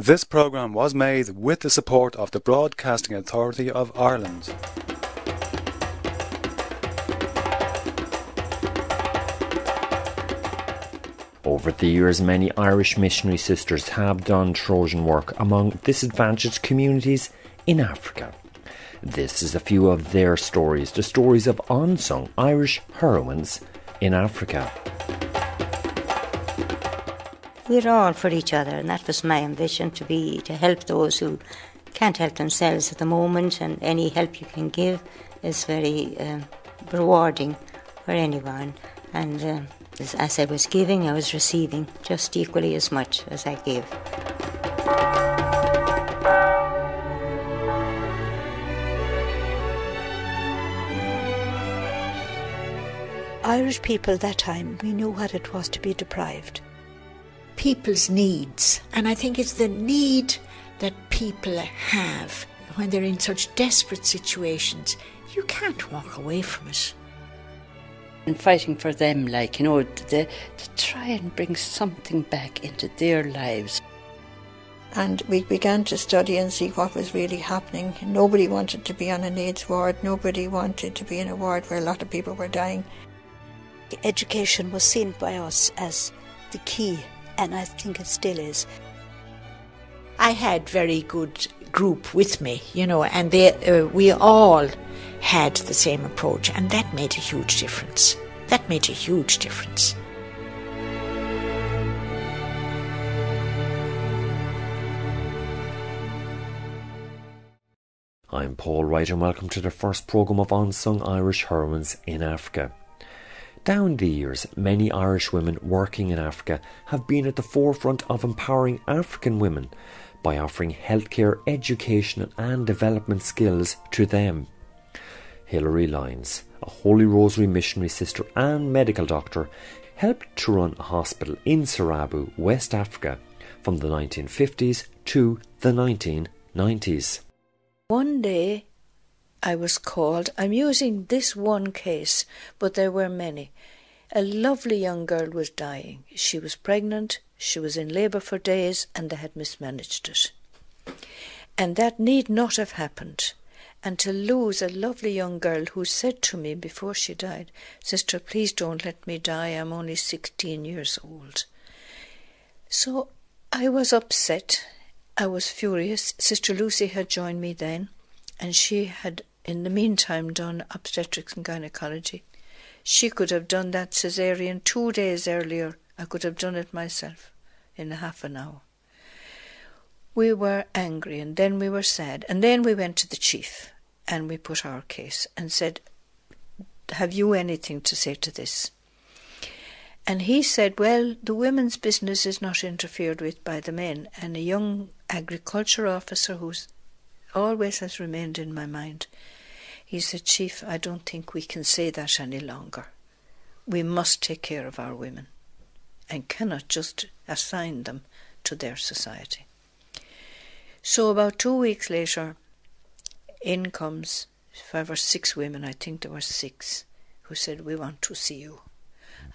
This programme was made with the support of the Broadcasting Authority of Ireland. Over the years, many Irish missionary sisters have done Trojan work among disadvantaged communities in Africa. This is a few of their stories, the stories of unsung Irish heroines in Africa. We're all for each other, and that was my ambition, to help those who can't help themselves at the moment, and any help you can give is very rewarding for anyone. And as I was giving, I was receiving just equally as much as I gave. Irish people at that time, we knew what it was to be deprived. People's needs, and I think it's the need that people have when they're in such desperate situations. You can't walk away from it. And fighting for them, to try and bring something back into their lives. And we began to study and see what was really happening. Nobody wanted to be on an AIDS ward. Nobody wanted to be in a ward where a lot of people were dying. Education was seen by us as the key, and I think it still is. I had very good group with me, and we all had the same approach, and that made a huge difference. I'm Paul Wright, and welcome to the first programme of Unsung Irish Heroines in Africa. Down the years, many Irish women working in Africa have been at the forefront of empowering African women by offering healthcare, education and development skills to them. Hilary Lyons, a Holy Rosary missionary sister and medical doctor, helped to run a hospital in Sarabu, West Africa, from the 1950s to the 1990s. One day I was called, I'm using this one case, but there were many. A lovely young girl was dying. She was pregnant, she was in labour for days, and they had mismanaged it. And that need not have happened. And to lose a lovely young girl who said to me before she died, "Sister, please don't let me die, I'm only 16 years old." So I was upset, I was furious. Sister Lucy had joined me then, and she had in the meantime done obstetrics and gynecology. She could have done that caesarean 2 days earlier. I could have done it myself in half an hour. We were angry, and then we were sad, and then we went to the chief and we put our case and said, "Have you anything to say to this?" And he said, "Well, the women's business is not interfered with by the men." And a young agriculture officer who always has remained in my mind, he said, "Chief, I don't think we can say that any longer. We must take care of our women and cannot just assign them to their society." So about 2 weeks later, in comes 5 or 6 women, I think there were 6, who said, "We want to see you."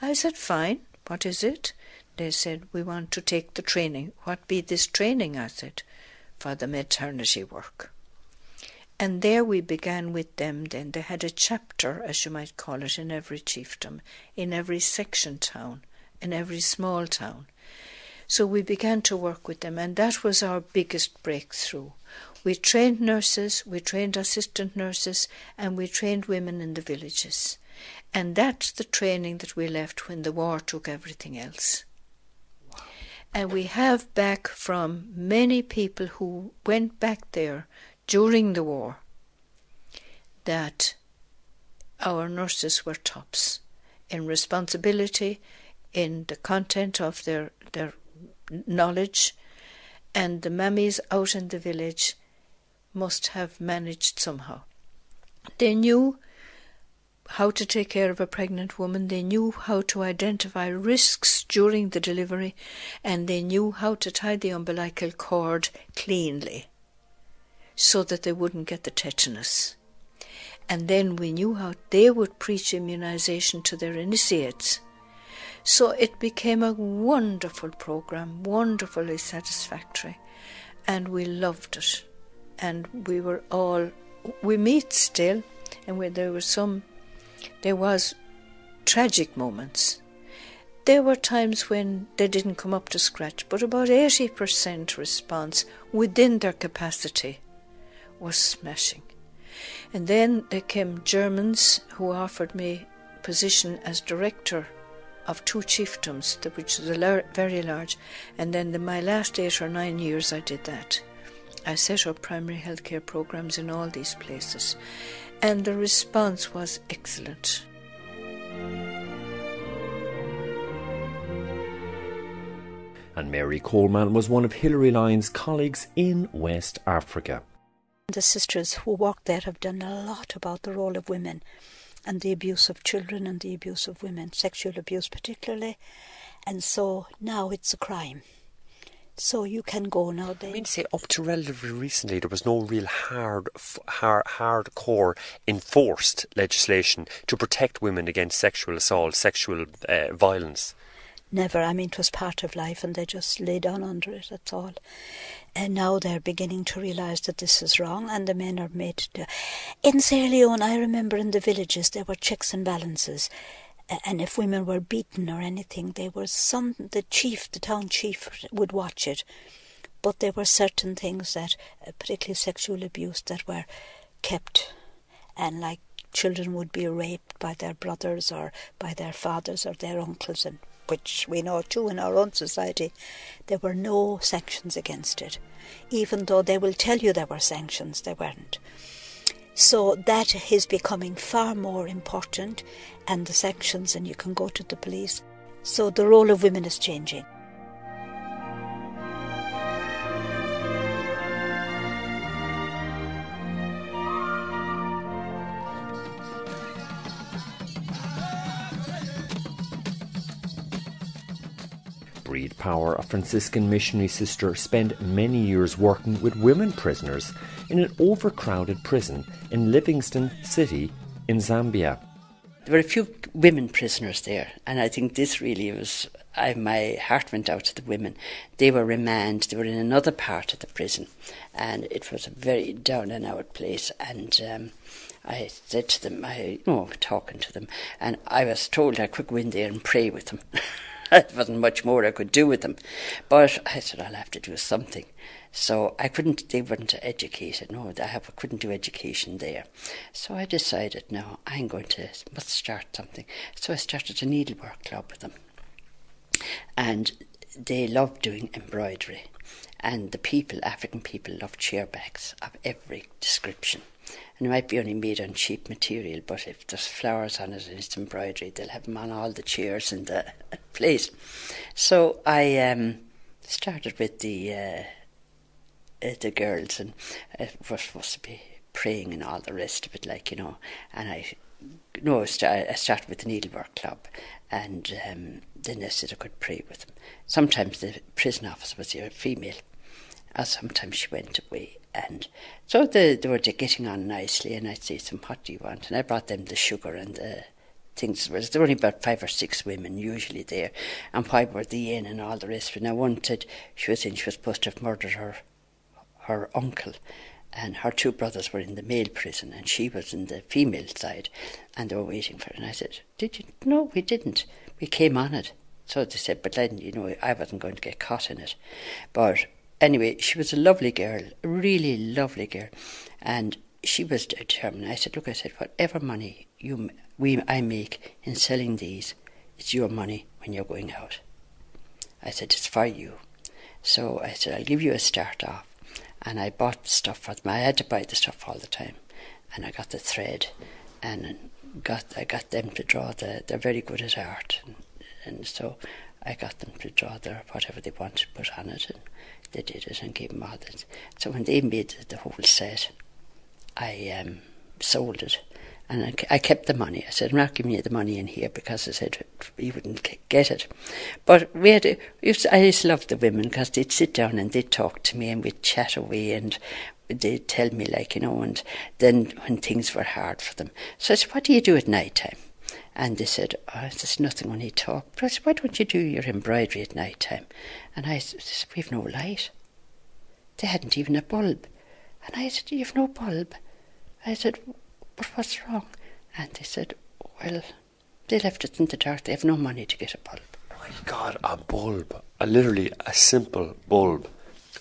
I said, "Fine, what is it?" They said, "We want to take the training." "What be this training?" I said. "For the maternity work." And there we began with them then. They had a chapter, as you might call it, in every chiefdom, in every section town, in every small town. So we began to work with them, and that was our biggest breakthrough. We trained nurses, we trained assistant nurses, and we trained women in the villages. And that's the training that we left when the war took everything else. Wow. And we have back from many people who went back there during the war that our nurses were tops in responsibility, in the content of their knowledge, and the mammies out in the village must have managed somehow. They knew how to take care of a pregnant woman, they knew how to identify risks during the delivery, and they knew how to tie the umbilical cord cleanly so that they wouldn't get the tetanus. And then we knew how they would preach immunisation to their initiates. So it became a wonderful programme, wonderfully satisfactory, and we loved it. And we meet still, and there was tragic moments. There were times when they didn't come up to scratch, but about 80% response within their capacity was smashing. And then there came Germans who offered me a position as director of 2 chiefdoms, which was very large. And then my last 8 or 9 years I did that. I set up primary healthcare programs in all these places, and the response was excellent. And Mary Coleman was one of Hilary Lyon's colleagues in West Africa. The sisters who work there have done a lot about the role of women and the abuse of children and the abuse of women, sexual abuse particularly, and so now it's a crime. So you can go now. I mean to say, up to relatively recently, there was no real hardcore enforced legislation to protect women against sexual assault, sexual violence. Never. I mean, it was part of life and they just lay down under it, that's all. And now they're beginning to realise that this is wrong, and the men are made to... In Sierra Leone, I remember in the villages there were checks and balances. And if women were beaten or anything, the town chief would watch it. But there were certain things that, particularly sexual abuse, that were kept. And like children would be raped by their brothers or by their fathers or their uncles, and which we know too in our own society. There were no sanctions against it. Even though they will tell you there were sanctions, there weren't. So that is becoming far more important, and the sanctions, and you can go to the police. So the role of women is changing. Breed Power, a Franciscan missionary sister, spent many years working with women prisoners in an overcrowded prison in Livingstone City in Zambia. There were a few women prisoners there, and I think this really was... my heart went out to the women. They were remanded. They were in another part of the prison, and it was a very down-and-out place. And I said to them, talking to them, and I was told I could go in there and pray with them. There wasn't much more I could do with them. But I said, I'll have to do something. So they weren't educated. No, I couldn't do education there. So I decided, no, must start something. So I started a needlework club with them. And they loved doing embroidery. And the African people, loved chair backs of every description. And it might be only made on cheap material, but if there's flowers on it and it's embroidery, they'll have them on all the chairs in the place. So I started with the girls, and we're supposed to be praying and all the rest of it, and I started with the needlework club, and then I said I could pray with them. Sometimes the prison officer was a female, or sometimes she went away. And so they were getting on nicely, and I'd say to them, what do you want? And I brought them the sugar and the things. There were only about 5 or 6 women usually there, and why were they in and all the rest of it. Now one said she was supposed to have murdered her uncle, and her 2 brothers were in the male prison, and she was in the female side, and they were waiting for her. And I said, did you? No, we didn't. We came on it. So they said, but then, I wasn't going to get caught in it. But anyway, she was a lovely girl, a really lovely girl, and she was determined. I said, whatever money I make in selling these, it's your money when you're going out. I said, it's for you. So I said, I'll give you a start off. And I bought the stuff for them. I had to buy the stuff all the time. And I got the thread, and I got them to draw they're very good at art. And so I got them to draw whatever they wanted to put on it, and they did it and gave them all that. So when they made the whole set, I sold it, and I kept the money. I said, I'm not giving you the money in here, because I said you wouldn't get it. But I used to love the women, because they'd sit down and they'd talk to me, and we'd chat away, and they'd tell me, and then when things were hard for them. So I said, what do you do at night time? And they said, there's nothing when you talk. But I said, why don't you do your embroidery at night time? And I said, we've no light. They hadn't even a bulb. And I said, you've no bulb? I said, but what's wrong? And they said, well, they left it in the dark. They have no money to get a bulb. My God, a bulb. Literally a simple bulb.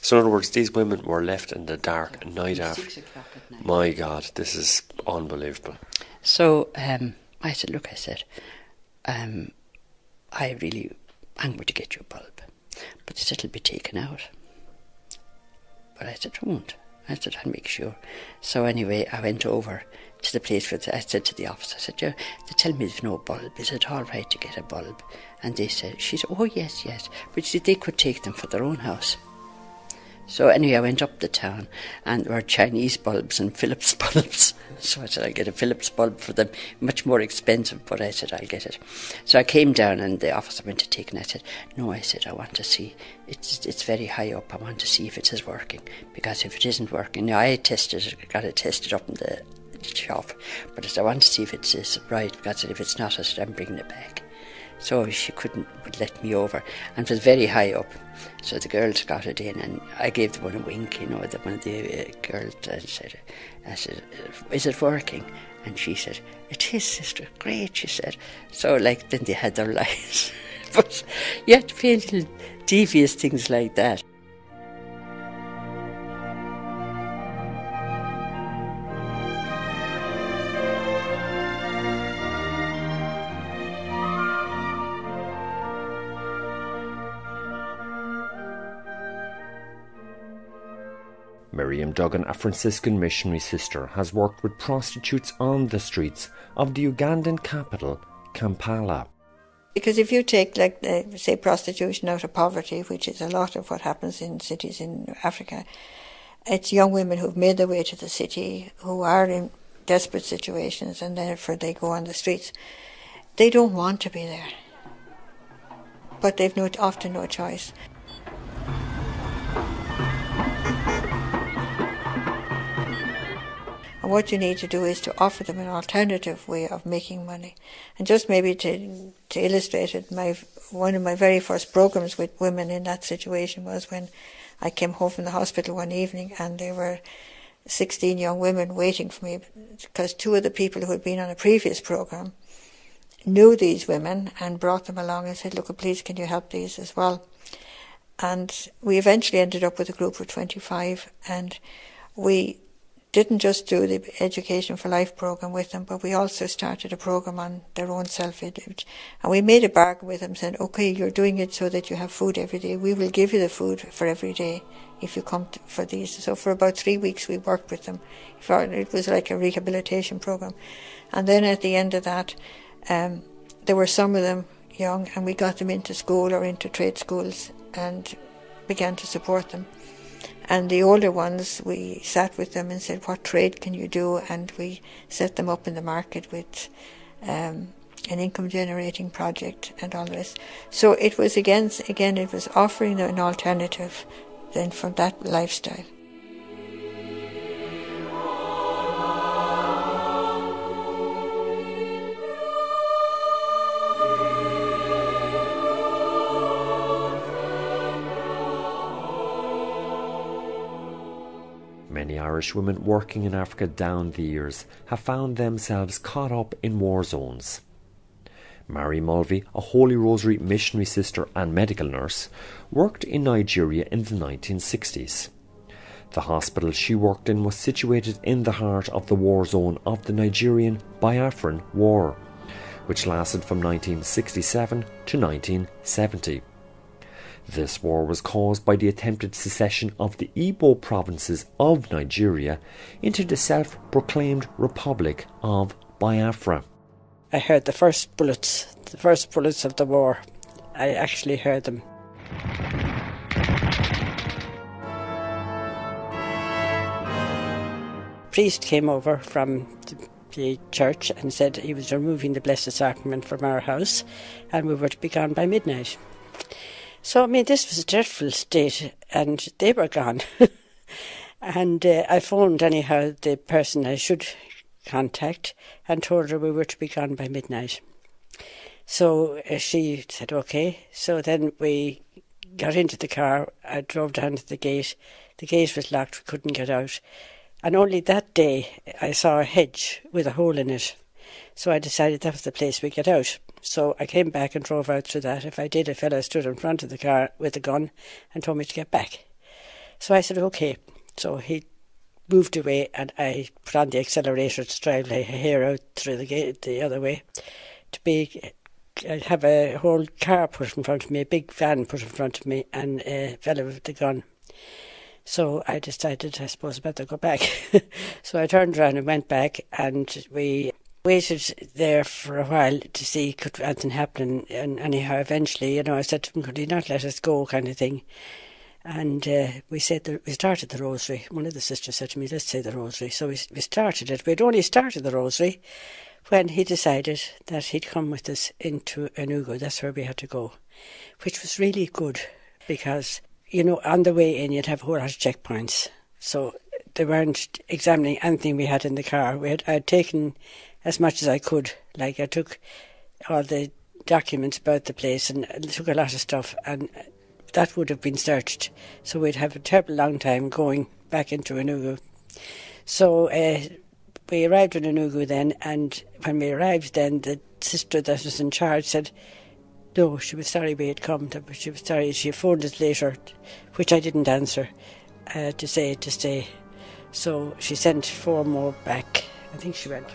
So in other words, these women were left in the dark night after. 6 o'clock at night. My God, this is unbelievable. So I said, look, I said, I'm going to get you a bulb. But they said, it'll be taken out. But I said, it won't. I said, I'll make sure. So anyway, I went over to the place where I said to the office, I said, they tell me there's no bulb. Is it all right to get a bulb? And they said, she said, oh, yes. But see, they could take them for their own house. So anyway, I went up the town, and there were Chinese bulbs and Philips bulbs. So I said, I'll get a Philips bulb for them, much more expensive, but I said, I'll get it. So I came down, and the officer went to take it, and I said, no, I said, I want to see, it's very high up, I want to see if it is working, because if it isn't working, now I got it tested up in the shop, but I said, I want to see if it is right, because if it's not, I said, I'm bringing it back. So she would let me over, and it was very high up. So the girls got it in, and I gave the one a wink, one of the girls, I said, is it working? And she said, it is, sister, great, she said. So then they had their lives. But you had to pay little devious things like that. Miriam Duggan, a Franciscan missionary sister, has worked with prostitutes on the streets of the Ugandan capital, Kampala. Because if you take, say, prostitution out of poverty, which is a lot of what happens in cities in Africa, it's young women who've made their way to the city, who are in desperate situations, and therefore they go on the streets. They don't want to be there, but they've often no choice. And what you need to do is to offer them an alternative way of making money. And just maybe to illustrate it, one of my very first programs with women in that situation was when I came home from the hospital one evening, and there were 16 young women waiting for me, because 2 of the people who had been on a previous program knew these women and brought them along and said, look, please, can you help these as well? And we eventually ended up with a group of 25, and we didn't just do the Education for Life program with them, but we also started a program on their own self-image. And we made a bargain with them, saying, okay, you're doing it so that you have food every day. We will give you the food for every day if you come for these. So for about 3 weeks we worked with them. It was like a rehabilitation program. And then at the end of that, there were some of them young, and we got them into school or into trade schools and began to support them. And the older ones, we sat with them and said, what trade can you do? And we set them up in the market with an income-generating project and all this. So it was, again, it was offering them an alternative then from that lifestyle. Many Irish women working in Africa down the years have found themselves caught up in war zones. Mary Mulvey, a Holy Rosary missionary sister and medical nurse, worked in Nigeria in the 1960s. The hospital she worked in was situated in the heart of the war zone of the Nigerian Biafran War, which lasted from 1967 to 1970. This war was caused by the attempted secession of the Igbo provinces of Nigeria into the self-proclaimed Republic of Biafra. I heard the first bullets of the war. I actually heard them. A priest came over from the church and said he was removing the Blessed Sacrament from our house, and we were to be gone by midnight. So, this was a dreadful state, and they were gone. And I phoned, anyhow, the person I should contact and told her we were to be gone by midnight. So she said, okay. So then we got into the car. I drove down to the gate. The gate was locked. We couldn't get out. And only that day I saw a hedge with a hole in it. So I decided that was the place we get out. So I came back and drove out through that. If I did, a fellow stood in front of the car with a gun and told me to get back. So I said, okay. So he moved away and I put on the accelerator to drive like a hare out through the gate the other way. I'd have a whole car put in front of me, a big van put in front of me, and a fellow with the gun. So I decided, I suppose, I better go back. So I turned around and went back, and we waited there for a while to see could anything happen. And anyhow, eventually, I said to him, could he not let us go, kind of thing. And we started the Rosary. One of the sisters said to me, let's say the Rosary. So we started it. We'd only started the Rosary when he decided that he'd come with us into Enugu. That's where we had to go, which was really good because, on the way in you'd have a whole lot of checkpoints. So they weren't examining anything we had in the car. I'd taken as much as I could. Like I took all the documents about the place and took a lot of stuff, and that would have been searched. So we'd have a terrible long time going back into Enugu. So we arrived in Enugu then, and when we arrived then, the sister that was in charge said, no, she was sorry we had come. She was sorry. She phoned us later, which I didn't answer, to stay. So she sent 4 more back. I think she went.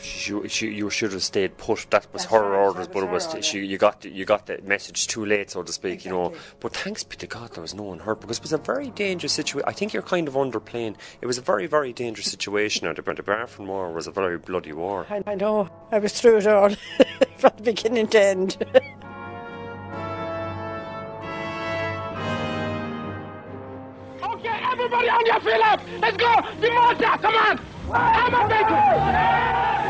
You should have stayed put. That was her orders, but it was you got the message too late, so to speak. Exactly. But thanks be to God there was no one hurt, because it was a very dangerous situation. I think you're kind of underplaying. It was a very, very dangerous situation. Now the Biafran War was a very bloody war. I know. I was through it all from beginning to end. Okay, everybody on your feet up. Let's go. Demonta, come on. Come on, baby.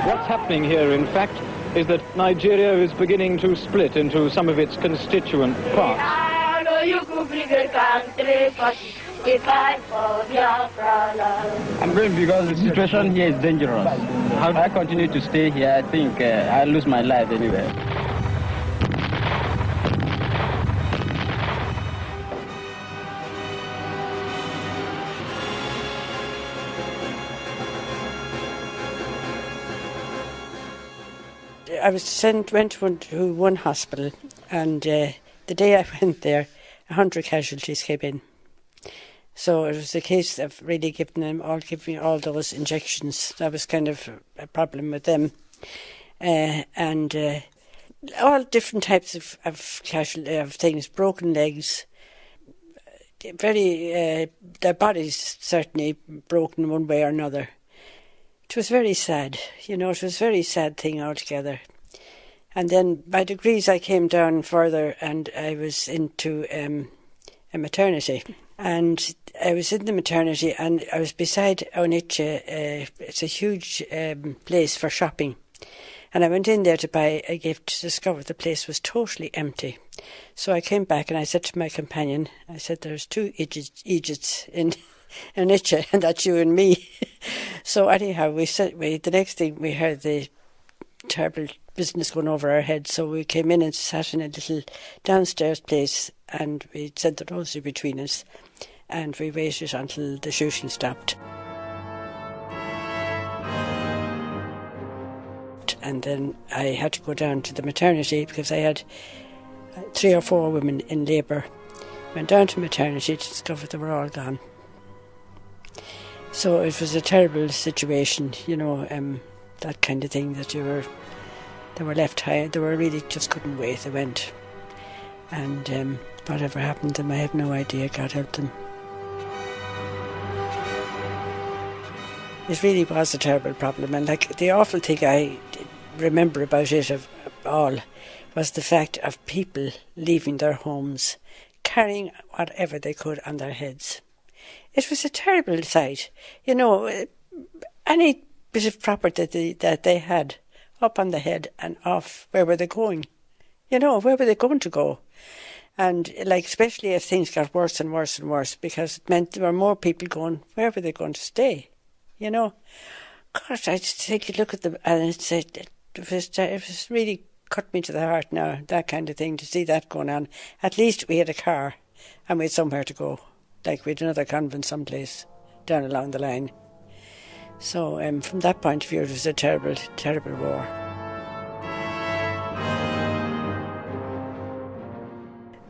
What's happening here, in fact, is that Nigeria is beginning to split into some of its constituent parts. I'm going because the situation here is dangerous. How do I continue to stay here? I think I'll lose my life anyway. I went to one hospital, and the day I went there, 100 casualties came in. So it was a case of really giving all those injections. That was kind of a problem with them, and all different types of things, broken legs, their bodies certainly broken one way or another. It was very sad, it was a very sad thing altogether. And then by degrees I came down further and I was into a maternity. And I was in the maternity and I was beside Onitsha. It's a huge place for shopping. And I went in there to buy a gift to discover the place was totally empty. So I came back and I said to my companion, I said, there's 2 Egypts in Onitsha, and that's you and me. So anyhow, the next thing we heard the terrible business going over our heads, so we came in and sat in a little downstairs place, and we said the Rosary between us, and we waited until the shooting stopped. And then I had to go down to the maternity because I had 3 or 4 women in labour. Went down to maternity to discover they were all gone. So it was a terrible situation, that kind of thing, that they were left high. They were really just couldn't wait. They went. And whatever happened to them, I have no idea. God help them. It really was a terrible problem. And the awful thing I remember about it of all was the fact of people leaving their homes, carrying whatever they could on their heads. It was a terrible sight. Any bit of property that they had up on the head and off, where were they going? Where were they going to go? And especially if things got worse and worse and worse, because it meant there were more people going, where were they going to stay? Gosh, I just think you look at them and it was really cut me to the heart now, that kind of thing, to see that going on. At least we had a car and we had somewhere to go. Like we had another convent someplace down along the line. So from that point of view, it was a terrible, terrible war.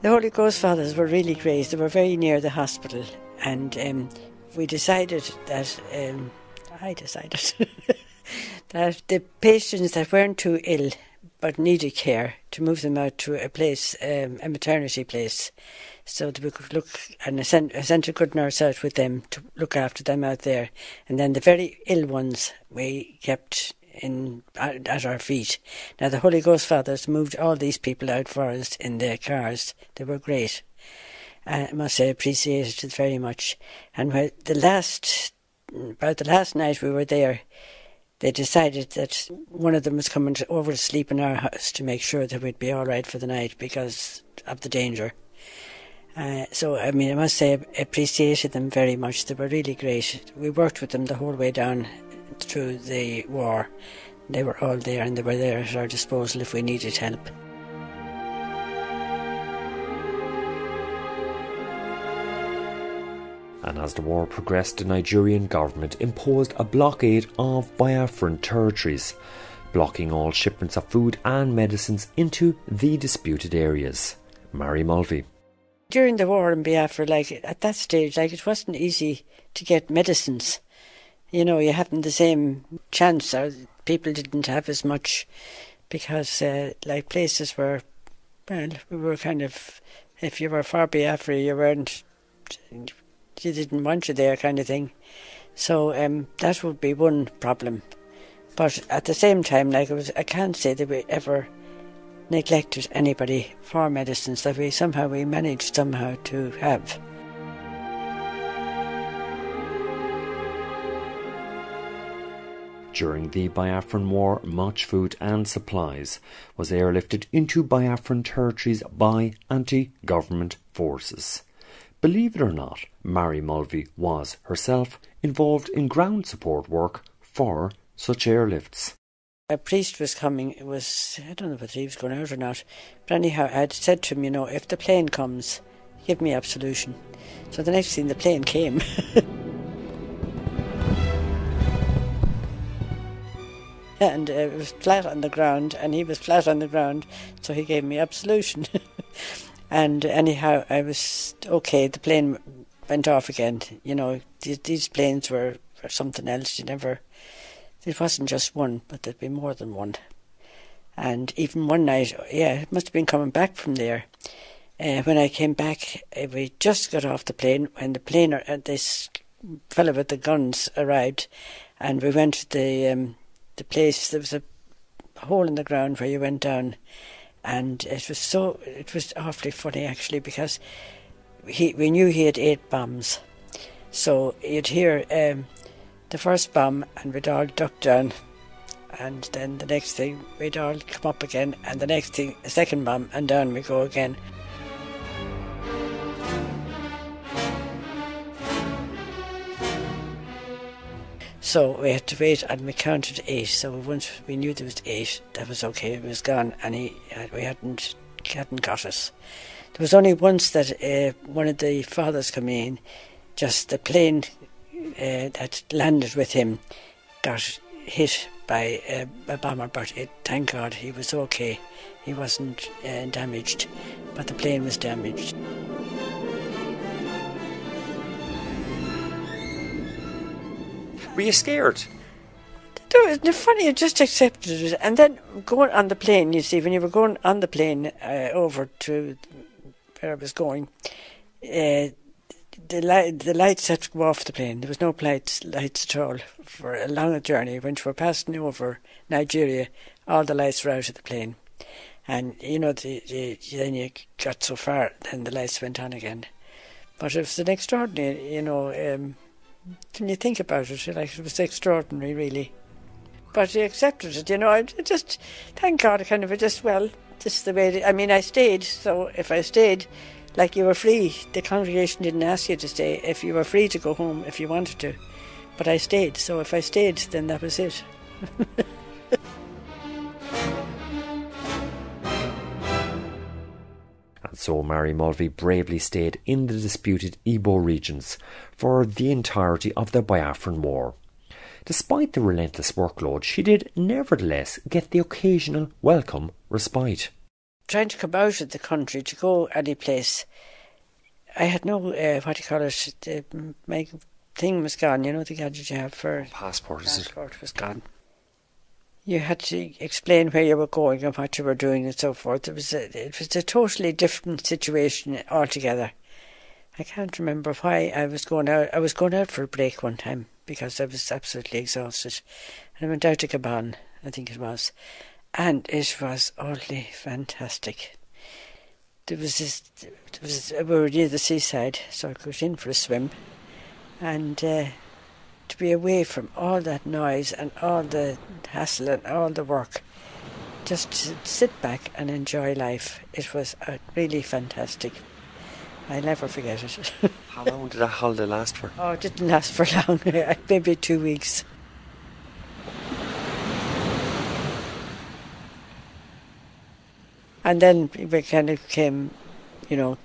The Holy Ghost Fathers were really great. They were very near the hospital, and we decided that, I decided, that the patients that weren't too ill but needed care, to move them out to a place, a maternity place, so that we could look, and I sent a good nurse out with them to look after them out there. And then the very ill ones we kept at our feet. Now the Holy Ghost Fathers moved all these people out for us in their cars. They were great. I must say, appreciated it very much. And about the last night we were there, they decided that one of them was coming over to sleep in our house to make sure that we'd be all right for the night because of the danger. So, I mean, I must say, I appreciated them very much. They were really great. We worked with them the whole way down through the war. They were all there, and they were there at our disposal if we needed help. And as the war progressed, the Nigerian government imposed a blockade of Biafran territories, blocking all shipments of food and medicines into the disputed areas. Mary Mulvey. During the war in Biafra, at that stage, it wasn't easy to get medicines. You know, you hadn't the same chance, or people didn't have as much, because places were, well, we were kind of, if you were for Biafra, you didn't want you there, kind of thing. So that would be one problem. But at the same time, I can't say that we ever neglected anybody for medicines that we managed somehow to have. During the Biafran War, much food and supplies was airlifted into Biafran territories by anti-government forces. Believe it or not, Mary Mulvey was herself involved in ground support work for such airlifts. A priest was coming. I don't know whether he was going out or not, but anyhow, I had said to him, if the plane comes, give me absolution. So the next thing, the plane came. And it was flat on the ground, and he was flat on the ground, so he gave me absolution. And anyhow, I was okay. The plane went off again. These planes were something else. It wasn't just one, but there'd be more than one. And even one night, it must have been coming back from there. When I came back, we just got off the plane when this fellow with the guns arrived, and we went to the place. There was a hole in the ground where you went down, and it was awfully funny actually, because we knew he had 8 bombs. So you'd hear the first bomb and we'd all duck down, and then the next thing we'd all come up again, and the next thing the second bomb, and down we go again. So we had to wait, and we counted 8. So once we knew there was 8, that was okay. It was gone, and we hadn't got us. There was only once that one of the fathers came in. Just the plane that landed with him got hit by a bomber, but thank God he was okay. He wasn't damaged, but the plane was damaged. Were you scared? It was funny, I just accepted it. And then going on the plane, you see, when you were going on the plane over to where I was going, the lights had to go off the plane. There was no lights at all for a long journey. When we were passing over Nigeria, all the lights were out of the plane. And, then you got so far, then the lights went on again. But it was an extraordinary, when you think about it, it was extraordinary, really. But you accepted it, I just, thank God, just the way I stayed, so if I stayed, you were free. The congregation didn't ask you to stay. If you were free to go home if you wanted to. But I stayed, so if I stayed, then that was it. And so Mary Mulvey bravely stayed in the disputed Igbo regions for the entirety of the Biafran War. Despite the relentless workload, she did nevertheless get the occasional welcome respite. Trying to come out of the country to go any place, I had no, my thing was gone, the gadget you have for... Passport was gone. You had to explain where you were going and what you were doing and so forth. It was a totally different situation altogether. I can't remember why I was going out. I was going out for a break one time because I was absolutely exhausted. And I went out to Gabon, I think it was. And it was utterly fantastic. We were near the seaside, so I got in for a swim. And to be away from all that noise and all the hassle and all the work, just to sit back and enjoy life. It was really fantastic. I'll never forget it. How long did that holiday last for? Oh, it didn't last for long, maybe 2 weeks. And then we kind of came,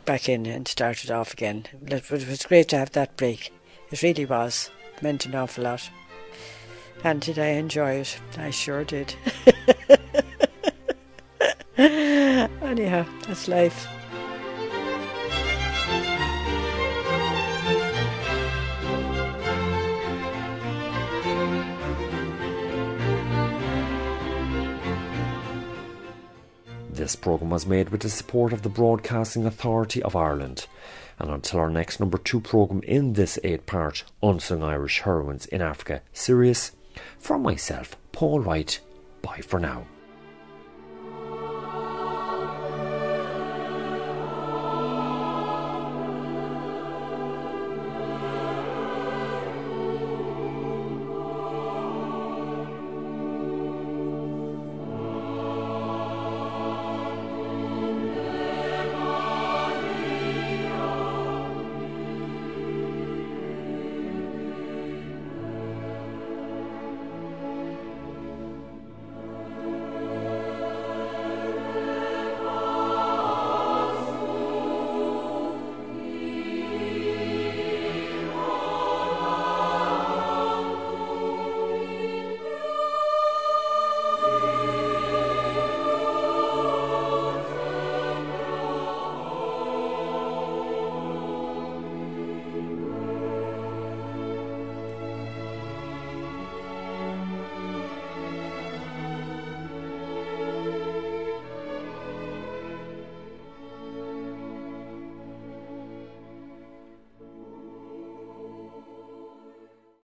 back in and started off again. It was great to have that break. It really was. It meant an awful lot. And did I enjoy it? I sure did. Anyhow, that's life. This programme was made with the support of the Broadcasting Authority of Ireland. And until our next number 2 programme in this 8-part Unsung Irish Heroines in Africa series, from myself, Paul Wright, bye for now.